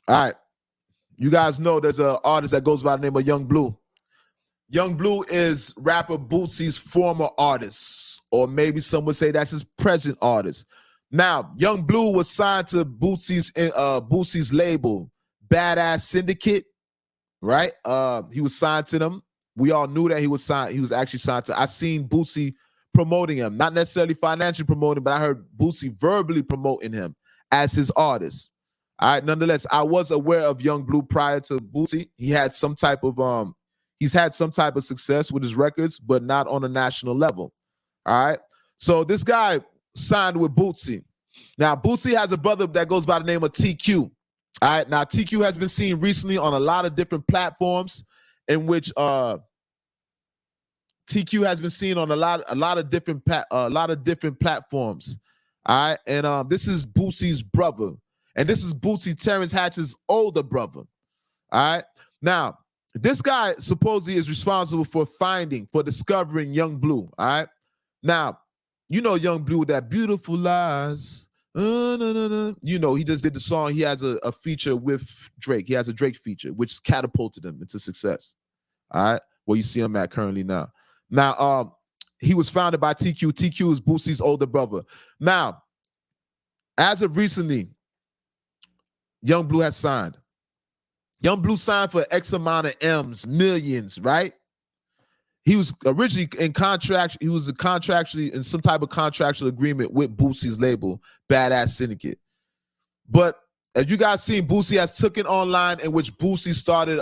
All right. You guys know there's an artist that goes by the name of Yung Bleu. Yung Bleu is rapper Boosie's former artist, or maybe some would say that's his present artist. Now, Yung Bleu was signed to Boosie's label, Badass Syndicate, right? He was signed to them. We all knew that he was signed. He was actually signed to. I seen Boosie promoting him, not necessarily financially promoting, but I heard Boosie verbally promoting him as his artist. All right. Nonetheless, I was aware of Yung Bleu prior to Boosie. He's had some type of success with his records, but not on a national level. All right. So this guy signed with Boosie. Now, Boosie has a brother that goes by the name of TQ. All right. Now, TQ has been seen recently on a lot of different platforms in which TQ has been seen on a lot of different platforms. All right. And this is Boosie's brother. And this is Boosie Terrence Hatch's older brother. All right. Now, this guy supposedly is responsible for discovering Yung Bleu. All right. Now, you know Yung Bleu with that beautiful lies. You know, he just did the song. He has a feature with Drake. He has a Drake feature, which catapulted him into success. All right. Where you see him at currently now. Now, he was founded by TQ. TQ is Boosie's older brother. Now, as of recently, Yung Bleu has signed. Yung Bleu signed for X amount of M's, millions, right? He was originally in contract. He was contractually in some type of contractual agreement with Boosie's label, Badass Syndicate. But as you guys seen, Boosie has took it online in which Boosie started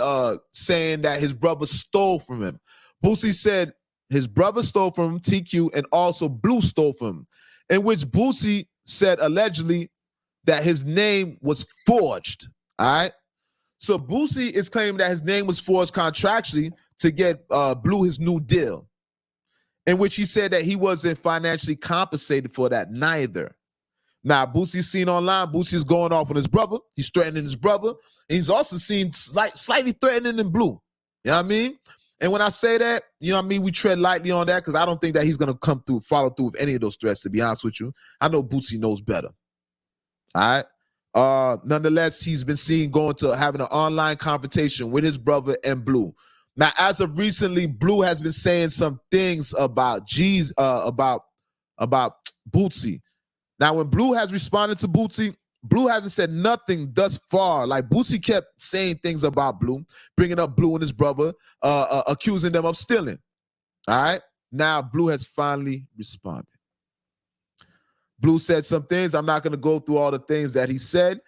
saying that his brother stole from him. Boosie said his brother stole from him, TQ, and also Bleu stole from him, in which Boosie said allegedly that his name was forged. All right. So Boosie is claiming that his name was forged contractually to get Bleu his new deal, in which he said that he wasn't financially compensated for that neither. Now, Boosie's seen online, Boosie's going off on his brother. He's threatening his brother. And he's also seen slightly threatening in Bleu. You know what I mean? And when I say that, you know what I mean, we tread lightly on that because I don't think that he's going to follow through with any of those threats, to be honest with you. I know Boosie knows better. All right. Nonetheless, he's been seen going to having an online confrontation with his brother and Bleu. Now, as of recently, Bleu has been saying some things about about Boosie. Now, when Bleu has responded to Boosie, Bleu hasn't said nothing thus far. Like Boosie kept saying things about Bleu, bringing up Bleu and his brother, accusing them of stealing. All right. Now, Bleu has finally responded. Bleu said some things. I'm not going to go through all the things that he said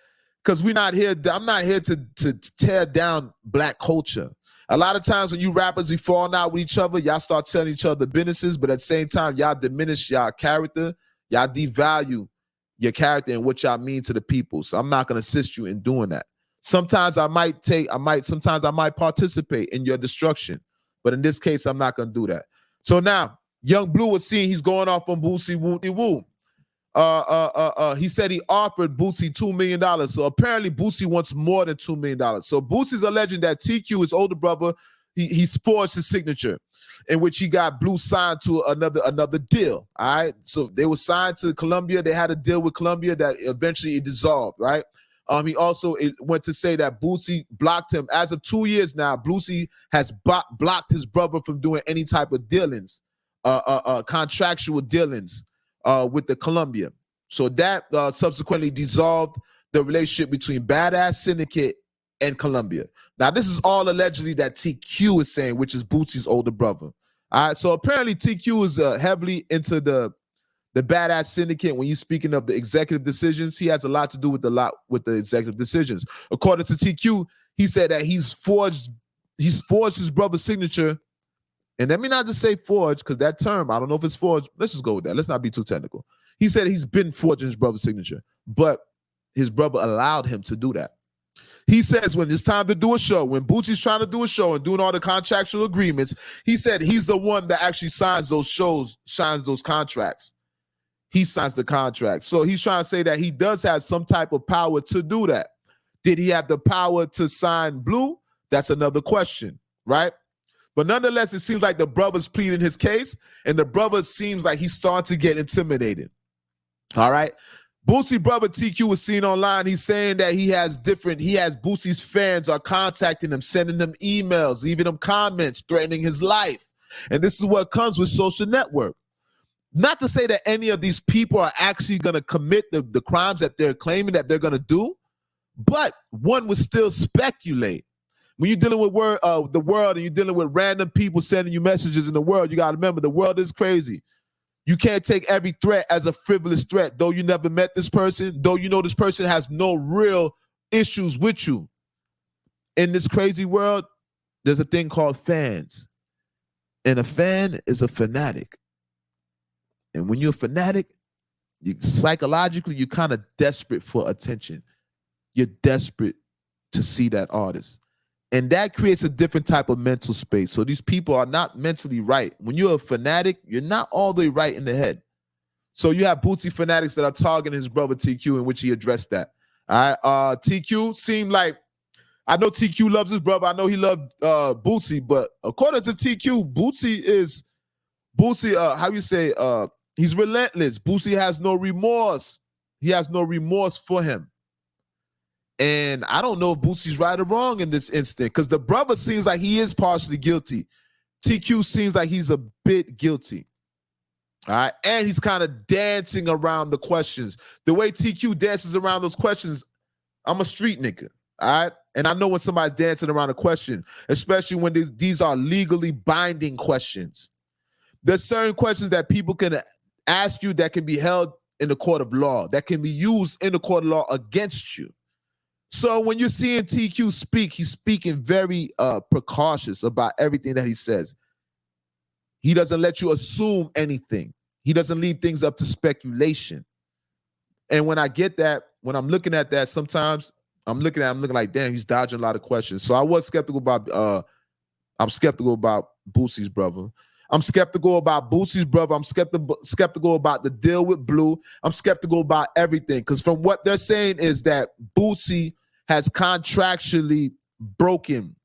because we're not here. I'm not here to tear down black culture. A lot of times when you rappers be falling out with each other, y'all start telling each other businesses, but at the same time, y'all diminish y'all character. Y'all devalue your character and what y'all mean to the people. So I'm not going to assist you in doing that. Sometimes I might participate in your destruction, but in this case, I'm not going to do that. So now, Yung Bleu was seeing he's going off on Boosie woo-de-woo. He said he offered Boosie $2 million. So apparently Boosie wants more than $2 million. So Boosie's alleging that TQ, his older brother, he forged his signature, in which he got Bleu signed to another deal. All right. So they were signed to Columbia. They had a deal with Columbia that eventually it dissolved. Right. He also went to say that Boosie blocked him. As of 2 years now, Boosie has blocked his brother from doing any type of dealings, contractual dealings with the Columbia. So that subsequently dissolved the relationship between Badass Syndicate and Columbia. Now, this is all allegedly that TQ is saying, which is Boosie's older brother. All right. So apparently TQ is heavily into the Badass Syndicate. When you're speaking of the executive decisions, he has a lot to do with the executive decisions. According to TQ, he said that he's forged his brother's signature. And let me not just say forged, because that term, I don't know if it's forged. Let's just go with that. Let's not be too technical. He said he's been forging his brother's signature, but his brother allowed him to do that. He says when it's time to do a show, when Boosie's trying to do a show and doing all the contractual agreements, he said he's the one that actually signs those shows, signs those contracts. He signs the contract. So he's trying to say that he does have some type of power to do that. Did he have the power to sign Bleu? That's another question, right? But nonetheless, it seems like the brother's pleading his case, and the brother seems like he's starting to get intimidated. All right. Boosie brother TQ was seen online. He's saying that he has Boosie's fans are contacting him, sending him emails, leaving him comments, threatening his life. And this is what comes with social network. Not to say that any of these people are actually going to commit the crimes that they're claiming that they're going to do, but one would still speculate. When you're dealing with the world and you're dealing with random people sending you messages in the world, you got to remember the world is crazy. You can't take every threat as a frivolous threat, though you never met this person, though you know this person has no real issues with you. In this crazy world, there's a thing called fans. And a fan is a fanatic. And when you're a fanatic, psychologically, you're kind of desperate for attention. You're desperate to see that artist. And that creates a different type of mental space. So these people are not mentally right. When you're a fanatic, you're not all the way right in the head. So you have Boosie fanatics that are targeting his brother TQ, in which he addressed that. All right. TQ seemed like, I know TQ loves his brother. I know he loved Boosie, but according to TQ, he's relentless. Boosie has no remorse. He has no remorse for him. And I don't know if Boosie's right or wrong in this instant, because the brother seems like he is partially guilty. TQ seems like he's a bit guilty. All right. And he's kind of dancing around the questions. The way TQ dances around those questions, I'm a street nigga. All right. And I know when somebody's dancing around a question, especially when these are legally binding questions. There's certain questions that people can ask you that can be held in the court of law, that can be used in the court of law against you. So when you're seeing TQ speak, he's speaking very precautious about everything that he says. He doesn't let you assume anything. He doesn't leave things up to speculation. And when I get that, when I'm looking at that, sometimes I'm looking like, damn, he's dodging a lot of questions. So I was skeptical about Boosie's brother. I'm skeptical about Boosie's brother. I'm skeptical about the deal with Blue. I'm skeptical about everything, because from what they're saying is that Boosie has contractually broken.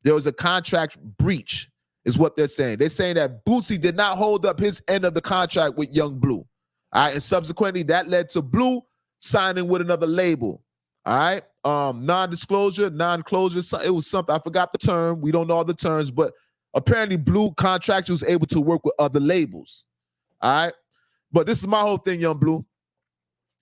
There was a contract breach, is what they're saying. They're saying that Boosie did not hold up his end of the contract with Yung Bleu. All right, and subsequently that led to Blue signing with another label. All right, non-disclosure, non-closure. It was something, I forgot the term. We don't know all the terms, but apparently Blue contractually was able to work with other labels. All right, but this is my whole thing, Yung Bleu.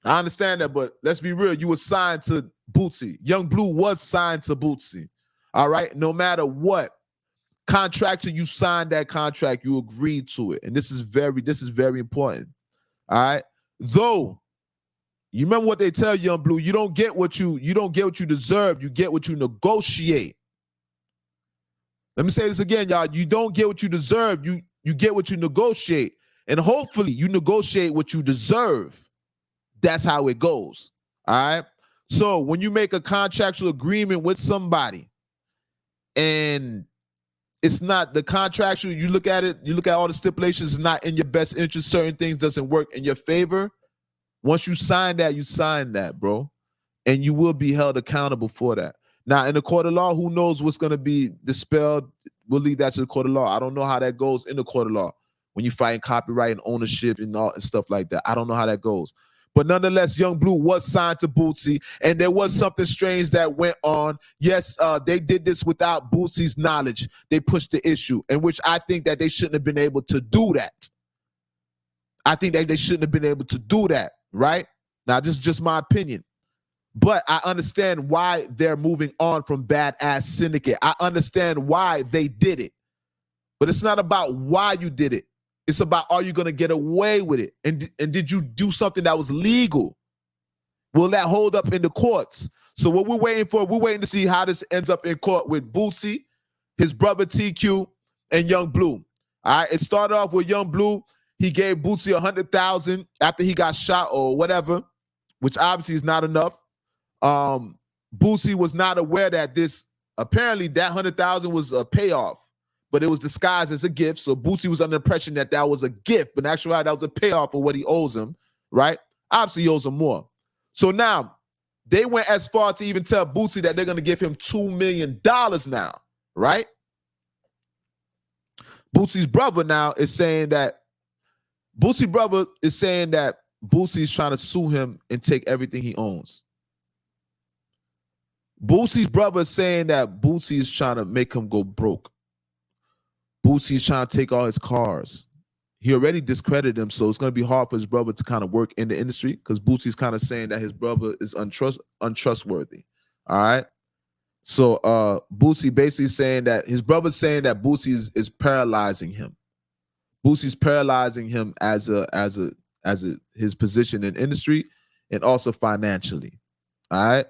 I understand that, but let's be real. You were signed to Boosie. Yung Bleu was signed to Boosie. All right, no matter what contractually you signed that contract, you agreed to it, and this is very important. All right, though. You remember what they tell Yung Bleu? You don't get what you deserve. You get what you negotiate. Let me say this again, y'all. You don't get what you deserve. You get what you negotiate. And hopefully you negotiate what you deserve. That's how it goes. All right. So when you make a contractual agreement with somebody and it's not the contractual, you look at it, you look at all the stipulations, it's not in your best interest. Certain things doesn't work in your favor. Once you sign that, bro. And you will be held accountable for that. Now, in the court of law, who knows what's going to be dispelled? We'll leave that to the court of law. I don't know how that goes in the court of law when you fight copyright and ownership and all and stuff like that. I don't know how that goes. But nonetheless, Yung Bleu was signed to Boosie, and there was something strange that went on. Yes, they did this without Boosie's knowledge. They pushed the issue, in which I think that they shouldn't have been able to do that. I think that they shouldn't have been able to do that, right? Now, this is just my opinion. But I understand why they're moving on from Badass Syndicate. I understand why they did it. But it's not about why you did it. It's about, are you going to get away with it? And did you do something that was legal? Will that hold up in the courts? So what we're waiting to see how this ends up in court with Boosie, his brother TQ, and Yung Bleu. All right, it started off with Yung Bleu. He gave Boosie $100,000 after he got shot or whatever, which obviously is not enough. Boosie was not aware that apparently that $100,000 was a payoff, but it was disguised as a gift. So Boosie was under the impression that that was a gift, but in actuality, that was a payoff for what he owes him, right? Obviously, he owes him more. So now they went as far to even tell Boosie that they're going to give him $2 million now, right? Boosie's brother now is saying that Boosie's trying to sue him and take everything he owns. Boosie's brother is saying that Boosie is trying to make him go broke. Boosie's trying to take all his cars. He already discredited him, so it's going to be hard for his brother to kind of work in the industry because Boosie's kind of saying that his brother is untrustworthy. All right. So Boosie basically saying that his brother's saying that Boosie is paralyzing him. Boosie's paralyzing him as his position in industry and also financially. All right.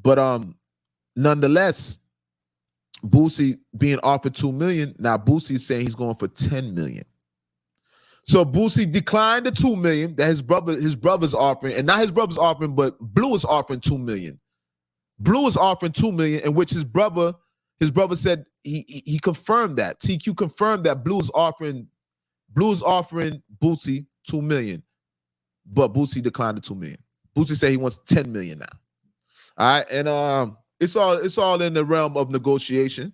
But nonetheless, Boosie being offered $2 million. Now Boosie's saying he's going for $10 million. So Boosie declined the $2 million that his brother's offering, and not his brother's offering, but Bleu is offering $2 million. Bleu is offering $2 million, in which his brother said he confirmed that. TQ confirmed that Bleu is offering Boosie $2 million, but Boosie declined the $2 million. Boosie said he wants $10 million now. All right, and it's all in the realm of negotiation,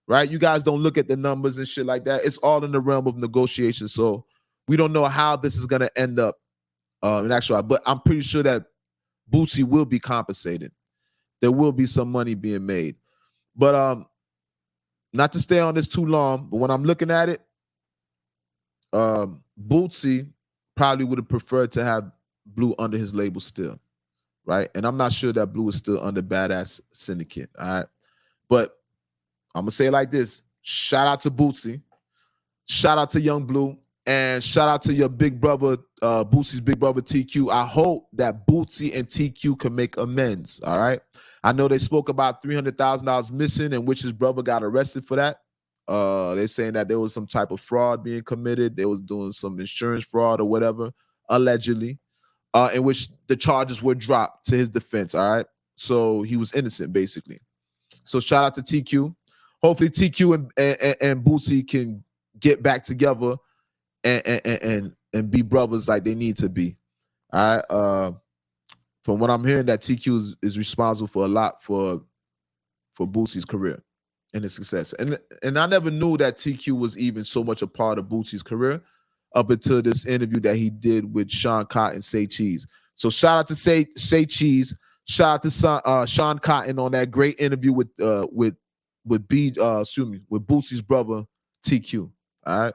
right? You guys don't look at the numbers and shit like that. It's all in the realm of negotiation. So we don't know how this is gonna end up in actuality, but I'm pretty sure that Boosie will be compensated. There will be some money being made. But not to stay on this too long, but when I'm looking at it, Boosie probably would have preferred to have Bleu under his label still, right? And I'm not sure that Bleu is still under Badass Syndicate, all right? But I'm going to say it like this. Shout out to Boosie. Shout out to Yung Bleu. And shout out to your big brother, Boosie's big brother, TQ. I hope that Boosie and TQ can make amends, all right? I know they spoke about $300,000 missing, in which his brother got arrested for that. They're saying that there was some type of fraud being committed. They was doing some insurance fraud or whatever, allegedly, in which the charges were dropped to his defense, all right? So he was innocent, basically. So shout out to TQ. Hopefully TQ and Boosie can get back together and be brothers like they need to be. All right. From what I'm hearing, that TQ is responsible for a lot for Boosie's career and his success. And I never knew that TQ was even so much a part of Boosie's career up until this interview that he did with Sean Cotton, Say Cheese. So shout out to Say Cheese. Shout out to Sean Cotton on that great interview with Boosie's brother TQ. All right.